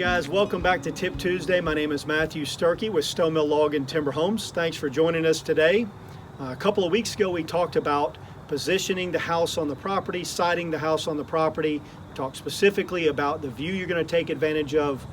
guys, welcome back to Tip Tuesday. My name is Matthew Sturkey with Stone Mill Log and Timber Homes. Thanks for joining us today. A couple of weeks ago we talked about positioning the house on the property, siting the house on the property. We talked specifically about the view you're going to take advantage of,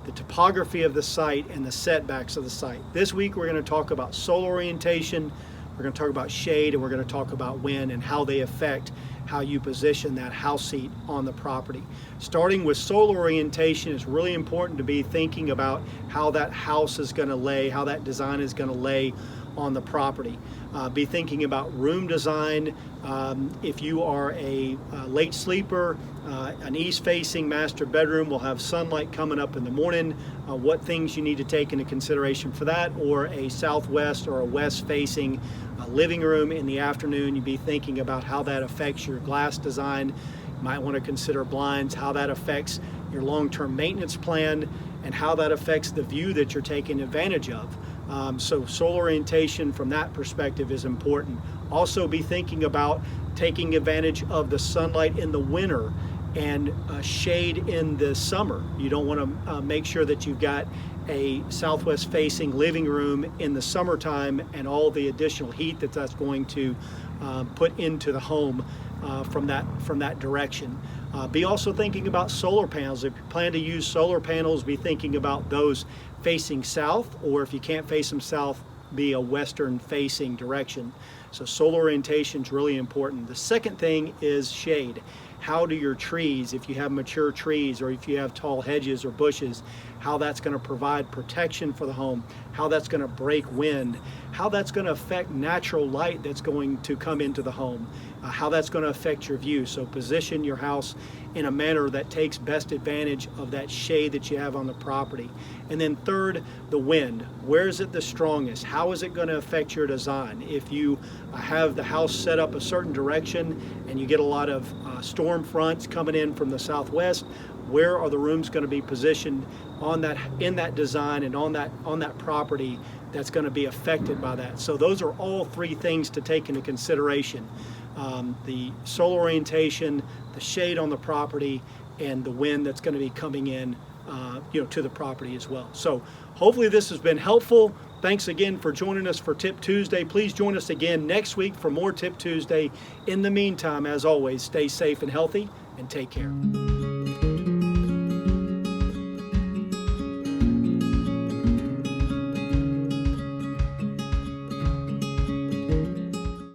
the topography of the site, and the setbacks of the site. This week we're going to talk about soil orientation, we're going to talk about shade, and we're going to talk about wind and how they affect how you position that house seat on the property. Starting with soil orientation, it's really important to be thinking about how that house is going to lay, how that design is going to lay on the property. Be thinking about room design. If you are a late sleeper, an east-facing master bedroom will have sunlight coming up in the morning. What things you need to take into consideration for that, or a southwest or a west-facing living room in the afternoon, you'd be thinking about how that affects your glass design. You might want to consider blinds, how that affects your long-term maintenance plan, and how that affects the view that you're taking advantage of. So soil orientation from that perspective is important. Also be thinking about taking advantage of the sunlight in the winter and shade in the summer. You don't want to make sure that you've got a southwest facing living room in the summertime and all the additional heat that's going to put into the home from that direction. Be also thinking about solar panels. If you plan to use solar panels, be thinking about those facing south, or if you can't face them south, be a western facing direction. So solar orientation is really important. The second thing is shade. How do your trees, if you have mature trees or if you have tall hedges or bushes, how that's going to provide protection for the home, how that's going to break wind, how that's going to affect natural light that's going to come into the home, how that's going to affect your view. So position your house in a manner that takes best advantage of that shade that you have on the property. And then third, the wind. Where is it the strongest? How is it going to affect your design? If you have the house set up a certain direction and you get a lot of storm fronts coming in from the southwest, where are the rooms going to be positioned on that, in that design and on that property that's going to be affected by that? So those are all three things to take into consideration. The solar orientation, the shade on the property, and the wind that's going to be coming in to the property as well. So hopefully this has been helpful. Thanks again for joining us for Tip Tuesday. Please join us again next week for more Tip Tuesday. In the meantime, as always, stay safe and healthy and take care.